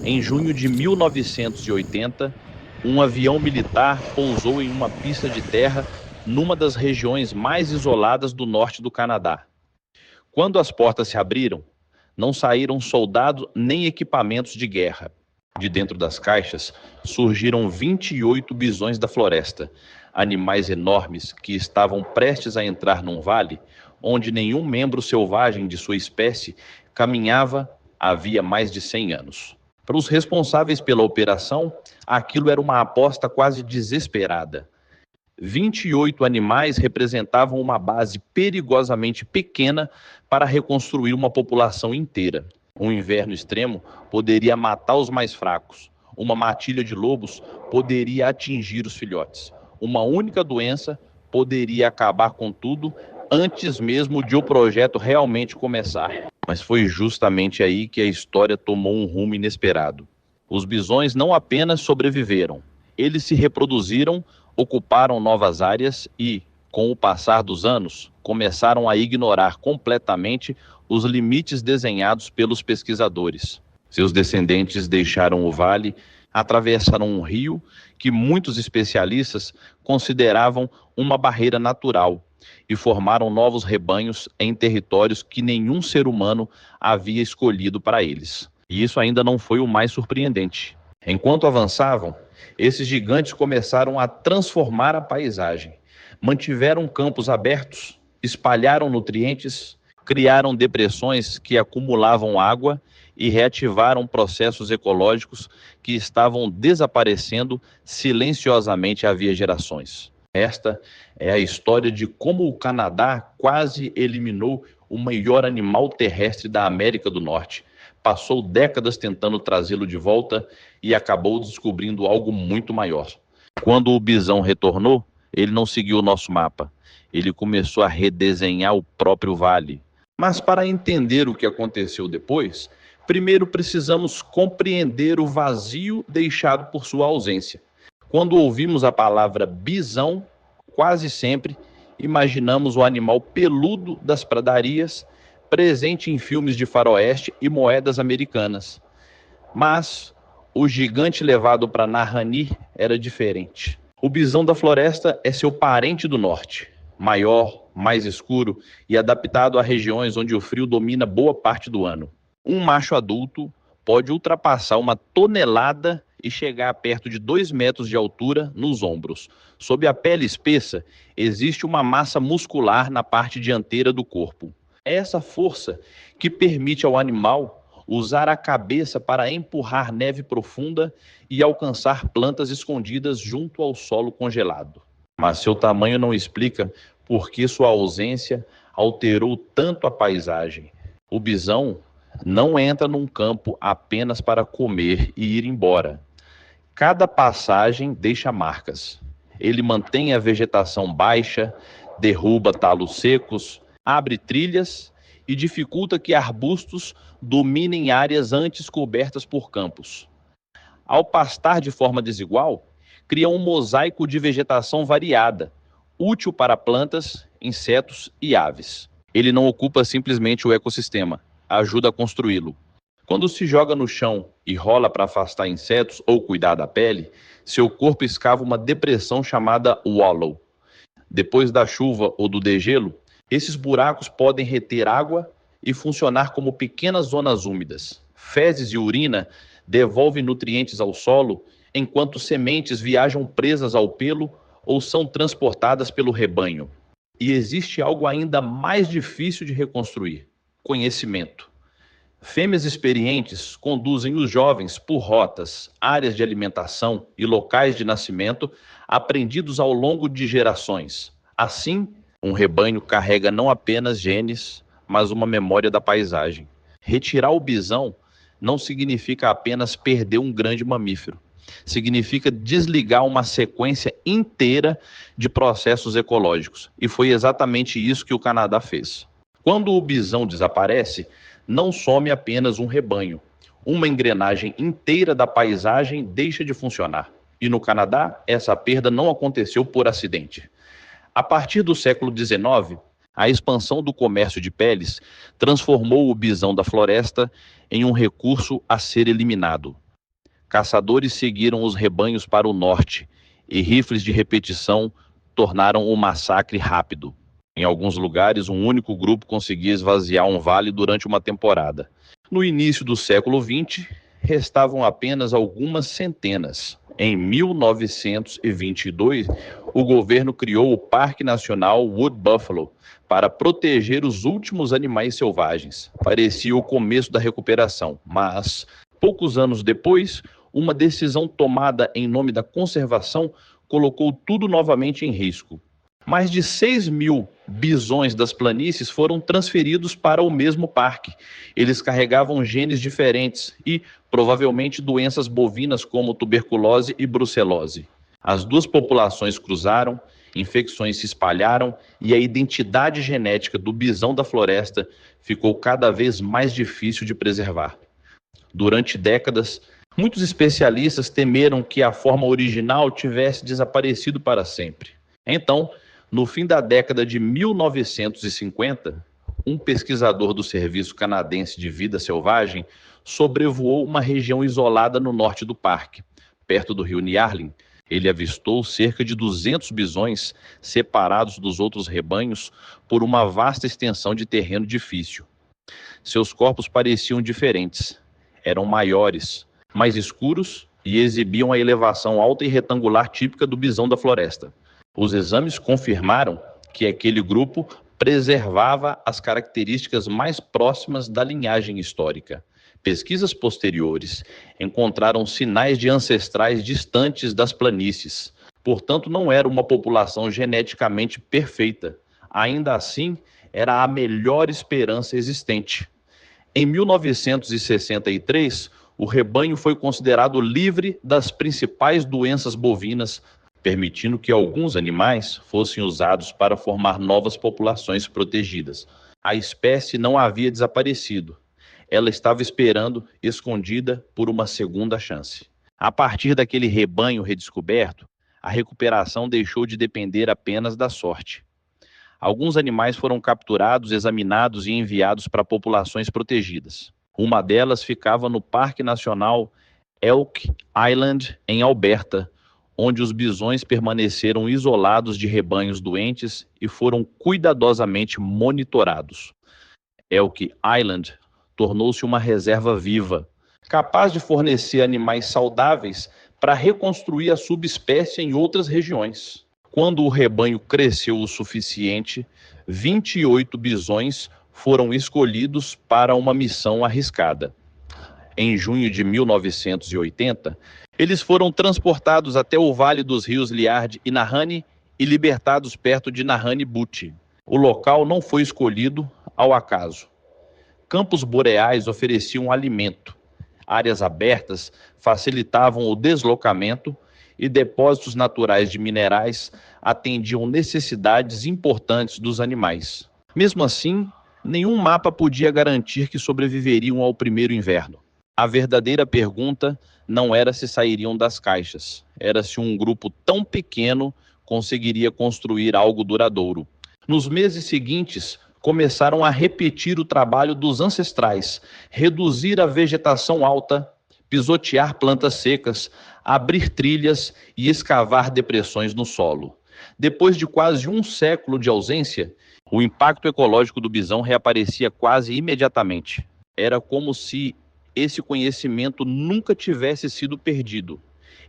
Em junho de 1980, um avião militar pousou em uma pista de terra numa das regiões mais isoladas do norte do Canadá. Quando as portas se abriram, não saíram soldados nem equipamentos de guerra. De dentro das caixas surgiram 28 bisões da floresta, animais enormes que estavam prestes a entrar num vale onde nenhum membro selvagem de sua espécie caminhava havia mais de 100 anos. Para os responsáveis pela operação, aquilo era uma aposta quase desesperada. 28 animais representavam uma base perigosamente pequena para reconstruir uma população inteira. Um inverno extremo poderia matar os mais fracos. Uma matilha de lobos poderia atingir os filhotes. Uma única doença poderia acabar com tudo antes mesmo de o projeto realmente começar. Mas foi justamente aí que a história tomou um rumo inesperado. Os bisões não apenas sobreviveram, eles se reproduziram, ocuparam novas áreas e, com o passar dos anos, começaram a ignorar completamente os limites desenhados pelos pesquisadores. Seus descendentes deixaram o vale, atravessaram um rio que muitos especialistas consideravam uma barreira natural e formaram novos rebanhos em territórios que nenhum ser humano havia escolhido para eles. E isso ainda não foi o mais surpreendente. Enquanto avançavam, esses gigantes começaram a transformar a paisagem. Mantiveram campos abertos, espalharam nutrientes, criaram depressões que acumulavam água e reativaram processos ecológicos que estavam desaparecendo silenciosamente havia gerações. Esta é a história de como o Canadá quase eliminou o maior animal terrestre da América do Norte. Passou décadas tentando trazê-lo de volta e acabou descobrindo algo muito maior. Quando o bisão retornou, ele não seguiu o nosso mapa. Ele começou a redesenhar o próprio vale. Mas para entender o que aconteceu depois, primeiro precisamos compreender o vazio deixado por sua ausência. Quando ouvimos a palavra bisão, quase sempre imaginamos o animal peludo das pradarias, presente em filmes de faroeste e moedas americanas. Mas o gigante levado para Nahanni era diferente. O bisão da floresta é seu parente do norte, maior, mais escuro e adaptado a regiões onde o frio domina boa parte do ano. Um macho adulto pode ultrapassar 1 tonelada e chegar a perto de 2 metros de altura nos ombros. Sob a pele espessa, existe uma massa muscular na parte dianteira do corpo. É essa força que permite ao animal usar a cabeça para empurrar neve profunda e alcançar plantas escondidas junto ao solo congelado. Mas seu tamanho não explica por que sua ausência alterou tanto a paisagem. O bisão não entra num campo apenas para comer e ir embora. Cada passagem deixa marcas. Ele mantém a vegetação baixa, derruba talos secos, abre trilhas e dificulta que arbustos dominem áreas antes cobertas por campos. Ao pastar de forma desigual, cria um mosaico de vegetação variada, útil para plantas, insetos e aves. Ele não ocupa simplesmente o ecossistema, ajuda a construí-lo. Quando se joga no chão e rola para afastar insetos ou cuidar da pele, seu corpo escava uma depressão chamada wallow. Depois da chuva ou do degelo, esses buracos podem reter água e funcionar como pequenas zonas úmidas. Fezes e urina devolvem nutrientes ao solo, enquanto sementes viajam presas ao pelo ou são transportadas pelo rebanho. E existe algo ainda mais difícil de reconstruir: conhecimento. Fêmeas experientes conduzem os jovens por rotas, áreas de alimentação e locais de nascimento aprendidos ao longo de gerações. Assim, um rebanho carrega não apenas genes, mas uma memória da paisagem. Retirar o bisão não significa apenas perder um grande mamífero. Significa desligar uma sequência inteira de processos ecológicos. E foi exatamente isso que o Canadá fez. Quando o bisão desaparece, não some apenas um rebanho. Uma engrenagem inteira da paisagem deixa de funcionar. E no Canadá, essa perda não aconteceu por acidente. A partir do século XIX, a expansão do comércio de peles transformou o bisão da floresta em um recurso a ser eliminado. Caçadores seguiram os rebanhos para o norte e rifles de repetição tornaram o massacre rápido. Em alguns lugares, um único grupo conseguia esvaziar um vale durante uma temporada. No início do século XX, restavam apenas algumas centenas. Em 1922, o governo criou o Parque Nacional Wood Buffalo para proteger os últimos animais selvagens. Parecia o começo da recuperação, mas, poucos anos depois, uma decisão tomada em nome da conservação colocou tudo novamente em risco. Mais de 6.000 bisões das planícies foram transferidos para o mesmo parque. Eles carregavam genes diferentes e, provavelmente, doenças bovinas como tuberculose e brucelose. As duas populações cruzaram, infecções se espalharam e a identidade genética do bisão da floresta ficou cada vez mais difícil de preservar. Durante décadas, muitos especialistas temeram que a forma original tivesse desaparecido para sempre. Então, no fim da década de 1950, um pesquisador do Serviço Canadense de Vida Selvagem sobrevoou uma região isolada no norte do parque, perto do rio Nyarlin. Ele avistou cerca de 200 bisões separados dos outros rebanhos por uma vasta extensão de terreno difícil. Seus corpos pareciam diferentes. Eram maiores, mais escuros e exibiam a elevação alta e retangular típica do bisão da floresta. Os exames confirmaram que aquele grupo preservava as características mais próximas da linhagem histórica. Pesquisas posteriores encontraram sinais de ancestrais distantes das planícies. Portanto, não era uma população geneticamente perfeita. Ainda assim, era a melhor esperança existente. Em 1963, o rebanho foi considerado livre das principais doenças bovinas, permitindo que alguns animais fossem usados para formar novas populações protegidas. A espécie não havia desaparecido. Ela estava esperando, escondida, por uma segunda chance. A partir daquele rebanho redescoberto, a recuperação deixou de depender apenas da sorte. Alguns animais foram capturados, examinados e enviados para populações protegidas. Uma delas ficava no Parque Nacional Elk Island, em Alberta, onde os bisões permaneceram isolados de rebanhos doentes e foram cuidadosamente monitorados. Elk Island tornou-se uma reserva viva, capaz de fornecer animais saudáveis para reconstruir a subespécie em outras regiões. Quando o rebanho cresceu o suficiente, 28 bisões foram escolhidos para uma missão arriscada. Em junho de 1980, eles foram transportados até o vale dos rios Liard e Nahanni e libertados perto de Nahanni Butte. O local não foi escolhido ao acaso. Campos boreais ofereciam alimento, áreas abertas facilitavam o deslocamento e depósitos naturais de minerais atendiam necessidades importantes dos animais. Mesmo assim, nenhum mapa podia garantir que sobreviveriam ao primeiro inverno. A verdadeira pergunta não era se sairiam das caixas, era se um grupo tão pequeno conseguiria construir algo duradouro. Nos meses seguintes, começaram a repetir o trabalho dos ancestrais, reduzir a vegetação alta, pisotear plantas secas, abrir trilhas e escavar depressões no solo. Depois de quase um século de ausência, o impacto ecológico do bisão reaparecia quase imediatamente. Era como se esse conhecimento nunca tivesse sido perdido.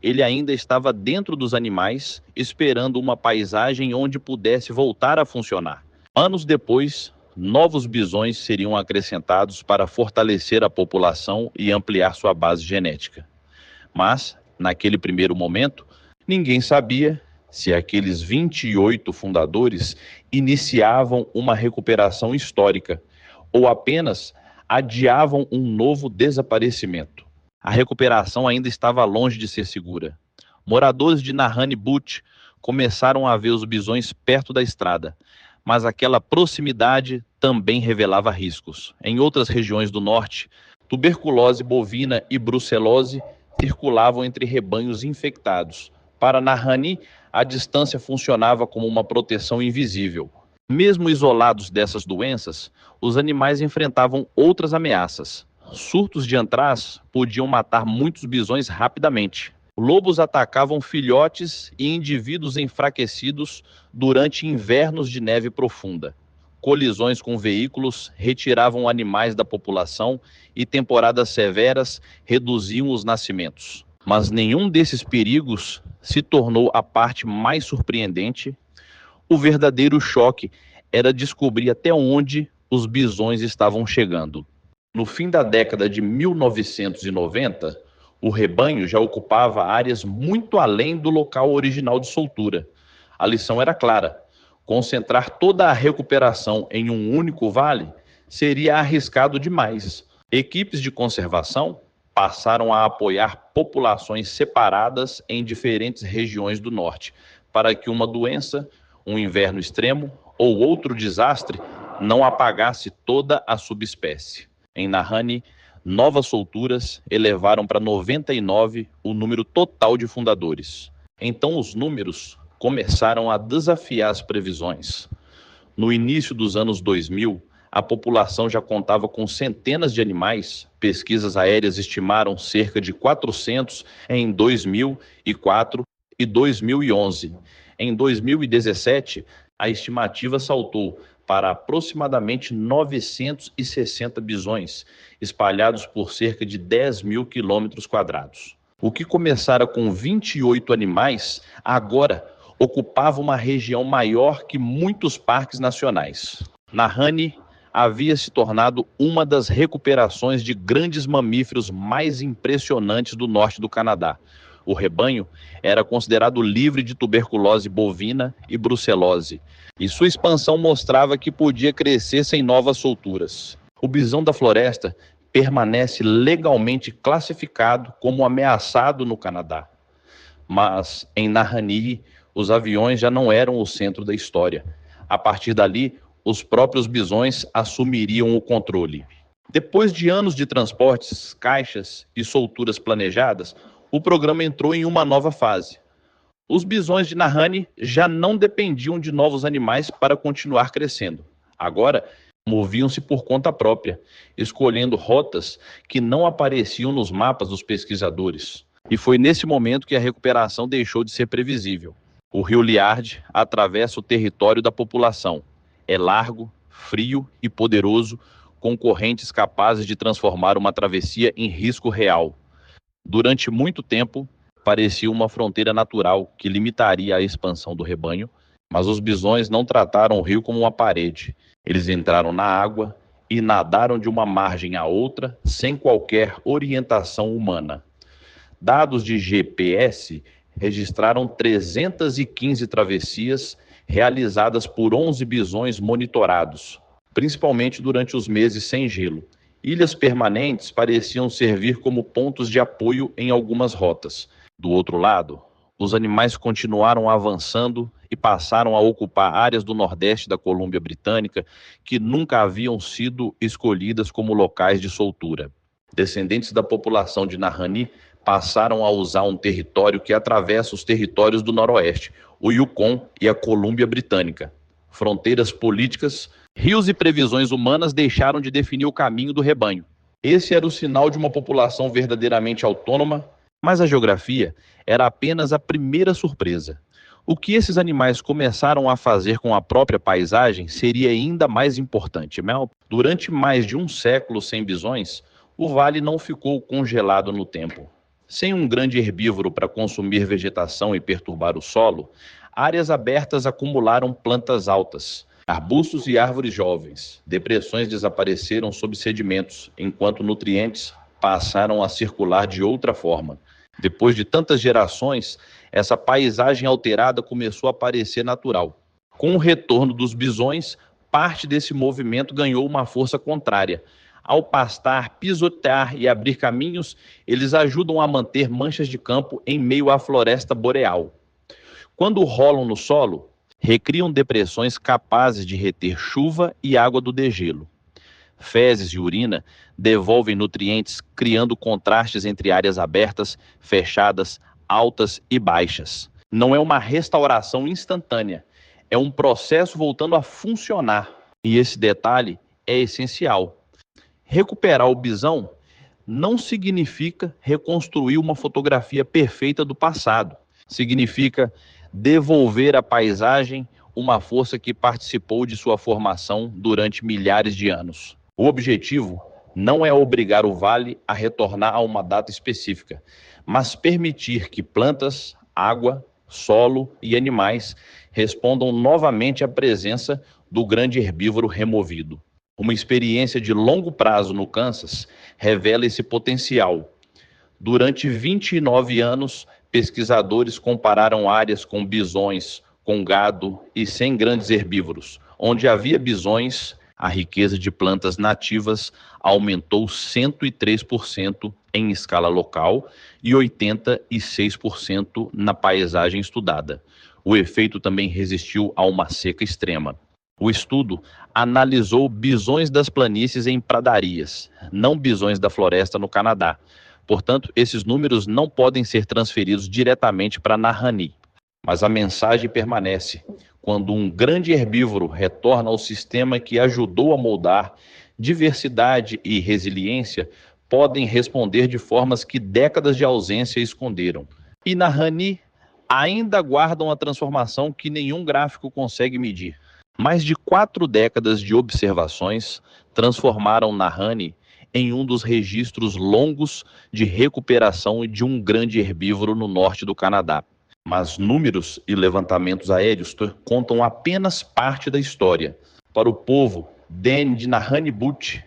Ele ainda estava dentro dos animais, esperando uma paisagem onde pudesse voltar a funcionar. Anos depois, novos bisões seriam acrescentados para fortalecer a população e ampliar sua base genética. Mas, naquele primeiro momento, ninguém sabia se aqueles 28 fundadores iniciavam uma recuperação histórica ou apenas adiavam um novo desaparecimento. A recuperação ainda estava longe de ser segura. Moradores de Nahanni Butte começaram a ver os bisões perto da estrada, mas aquela proximidade também revelava riscos. Em outras regiões do norte, tuberculose bovina e brucelose circulavam entre rebanhos infectados. Para Nahanni, a distância funcionava como uma proteção invisível. Mesmo isolados dessas doenças, os animais enfrentavam outras ameaças. surtos de antraz podiam matar muitos bisões rapidamente. Lobos atacavam filhotes e indivíduos enfraquecidos durante invernos de neve profunda. Colisões com veículos retiravam animais da população e temporadas severas reduziam os nascimentos. Mas nenhum desses perigos se tornou a parte mais surpreendente. O verdadeiro choque era descobrir até onde os bisões estavam chegando. No fim da década de 1990, o rebanho já ocupava áreas muito além do local original de soltura. A lição era clara: concentrar toda a recuperação em um único vale seria arriscado demais. Equipes de conservação passaram a apoiar populações separadas em diferentes regiões do norte, para que uma doença, um inverno extremo ou outro desastre não apagasse toda a subespécie. Em Nahanni, novas solturas elevaram para 99 o número total de fundadores. Então os números começaram a desafiar as previsões. No início dos anos 2000, a população já contava com centenas de animais. Pesquisas aéreas estimaram cerca de 400 em 2004 e 2011. Em 2017, a estimativa saltou para aproximadamente 960 bisões, espalhados por cerca de 10 mil quilômetros quadrados. O que começara com 28 animais, agora ocupava uma região maior que muitos parques nacionais. Nahanni havia se tornado uma das recuperações de grandes mamíferos mais impressionantes do norte do Canadá. O rebanho era considerado livre de tuberculose bovina e brucelose, e sua expansão mostrava que podia crescer sem novas solturas. O bisão da floresta permanece legalmente classificado como ameaçado no Canadá. Mas em Nahanni, os aviões já não eram o centro da história. A partir dali, os próprios bisões assumiriam o controle. Depois de anos de transportes, caixas e solturas planejadas, o programa entrou em uma nova fase. Os bisões de Nahanni já não dependiam de novos animais para continuar crescendo. Agora, moviam-se por conta própria, escolhendo rotas que não apareciam nos mapas dos pesquisadores. E foi nesse momento que a recuperação deixou de ser previsível. O rio Liard atravessa o território da população. É largo, frio e poderoso, com correntes capazes de transformar uma travessia em risco real. Durante muito tempo, parecia uma fronteira natural que limitaria a expansão do rebanho, mas os bisões não trataram o rio como uma parede. Eles entraram na água e nadaram de uma margem à outra sem qualquer orientação humana. Dados de GPS registraram 315 travessias realizadas por 11 bisões monitorados, principalmente durante os meses sem gelo. Ilhas permanentes pareciam servir como pontos de apoio em algumas rotas. Do outro lado, os animais continuaram avançando e passaram a ocupar áreas do nordeste da Colômbia Britânica que nunca haviam sido escolhidas como locais de soltura. Descendentes da população de Nahanni passaram a usar um território que atravessa os territórios do noroeste, o Yukon e a Colômbia Britânica. Fronteiras políticas, rios e previsões humanas deixaram de definir o caminho do rebanho. Esse era o sinal de uma população verdadeiramente autônoma, mas a geografia era apenas a primeira surpresa. O que esses animais começaram a fazer com a própria paisagem seria ainda mais importante, Mel. Durante mais de um século sem bisões, o vale não ficou congelado no tempo. Sem um grande herbívoro para consumir vegetação e perturbar o solo, áreas abertas acumularam plantas altas, arbustos e árvores jovens. Depressões desapareceram sob sedimentos, enquanto nutrientes passaram a circular de outra forma. Depois de tantas gerações, essa paisagem alterada começou a parecer natural. Com o retorno dos bisões, parte desse movimento ganhou uma força contrária. Ao pastar, pisotear e abrir caminhos, eles ajudam a manter manchas de campo em meio à floresta boreal. Quando rolam no solo, recriam depressões capazes de reter chuva e água do degelo. Fezes e urina devolvem nutrientes, criando contrastes entre áreas abertas, fechadas, altas e baixas. Não é uma restauração instantânea, é um processo voltando a funcionar. E esse detalhe é essencial. Recuperar o bisão não significa reconstruir uma fotografia perfeita do passado. Significa devolver à paisagem uma força que participou de sua formação durante milhares de anos. O objetivo não é obrigar o vale a retornar a uma data específica, mas permitir que plantas, água, solo e animais respondam novamente à presença do grande herbívoro removido. Uma experiência de longo prazo no Kansas revela esse potencial. Durante 29 anos, pesquisadores compararam áreas com bisões, com gado e sem grandes herbívoros. Onde havia bisões, a riqueza de plantas nativas aumentou 103% em escala local e 86% na paisagem estudada. O efeito também resistiu a uma seca extrema. O estudo analisou bisões das planícies em pradarias, não bisões da floresta no Canadá. Portanto, esses números não podem ser transferidos diretamente para Nahanni. Mas a mensagem permanece. Quando um grande herbívoro retorna ao sistema que ajudou a moldar, diversidade e resiliência podem responder de formas que décadas de ausência esconderam. E Nahanni ainda guardam a transformação que nenhum gráfico consegue medir. Mais de 4 décadas de observações transformaram Nahanni em um dos registros longos de recuperação de um grande herbívoro no norte do Canadá. Mas números e levantamentos aéreos contam apenas parte da história. Para o povo de Nahanni-Butch,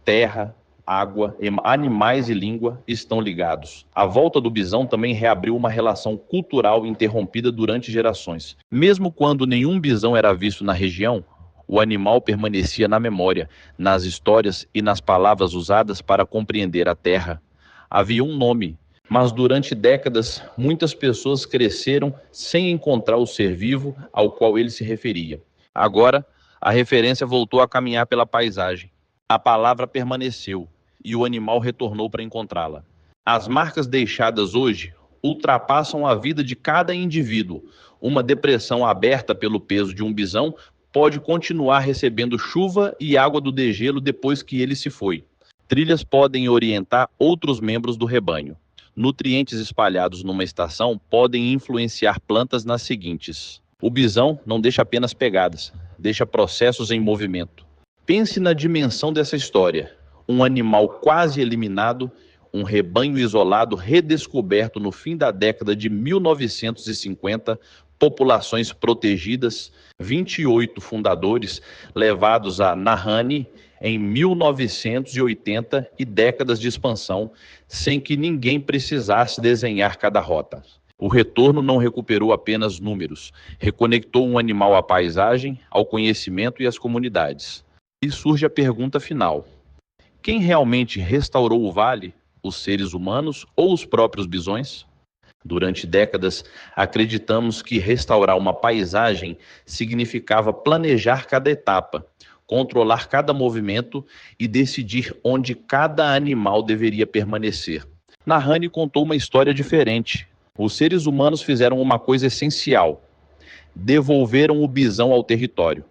terra, água, animais e língua estão ligados. A volta do bisão também reabriu uma relação cultural interrompida durante gerações. Mesmo quando nenhum bisão era visto na região, o animal permanecia na memória, nas histórias e nas palavras usadas para compreender a terra. Havia um nome, mas durante décadas muitas pessoas cresceram sem encontrar o ser vivo ao qual ele se referia. Agora, a referência voltou a caminhar pela paisagem. A palavra permaneceu e o animal retornou para encontrá-la. As marcas deixadas hoje ultrapassam a vida de cada indivíduo. Uma depressão aberta pelo peso de um bisão pode continuar recebendo chuva e água do degelo depois que ele se foi. Trilhas podem orientar outros membros do rebanho. Nutrientes espalhados numa estação podem influenciar plantas nas seguintes. O bisão não deixa apenas pegadas, deixa processos em movimento. Pense na dimensão dessa história. Um animal quase eliminado, um rebanho isolado redescoberto no fim da década de 1950, populações protegidas, 28 fundadores levados a Nahanni em 1980 e décadas de expansão, sem que ninguém precisasse desenhar cada rota. O retorno não recuperou apenas números, reconectou um animal à paisagem, ao conhecimento e às comunidades. E surge a pergunta final: quem realmente restaurou o vale? Os seres humanos ou os próprios bisões? Durante décadas, acreditamos que restaurar uma paisagem significava planejar cada etapa, controlar cada movimento e decidir onde cada animal deveria permanecer. Nahanni contou uma história diferente. Os seres humanos fizeram uma coisa essencial: devolveram o bisão ao território.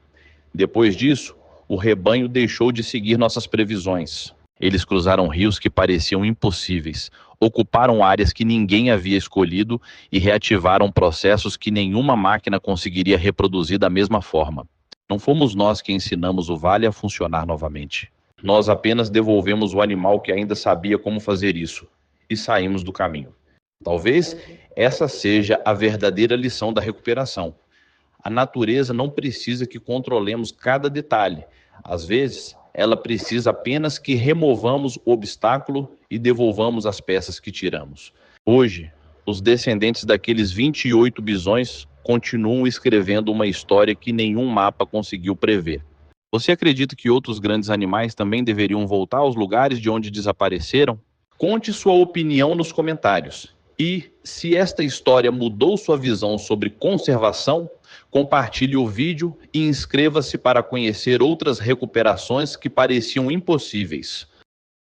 Depois disso, o rebanho deixou de seguir nossas previsões. Eles cruzaram rios que pareciam impossíveis, ocuparam áreas que ninguém havia escolhido e reativaram processos que nenhuma máquina conseguiria reproduzir da mesma forma. Não fomos nós que ensinamos o vale a funcionar novamente. Nós apenas devolvemos o animal que ainda sabia como fazer isso e saímos do caminho. Talvez essa seja a verdadeira lição da recuperação. A natureza não precisa que controlemos cada detalhe. Às vezes, ela precisa apenas que removamos o obstáculo e devolvamos as peças que tiramos. Hoje, os descendentes daqueles 28 bisões continuam escrevendo uma história que nenhum mapa conseguiu prever. Você acredita que outros grandes animais também deveriam voltar aos lugares de onde desapareceram? Conte sua opinião nos comentários. E, se esta história mudou sua visão sobre conservação, compartilhe o vídeo e inscreva-se para conhecer outras recuperações que pareciam impossíveis.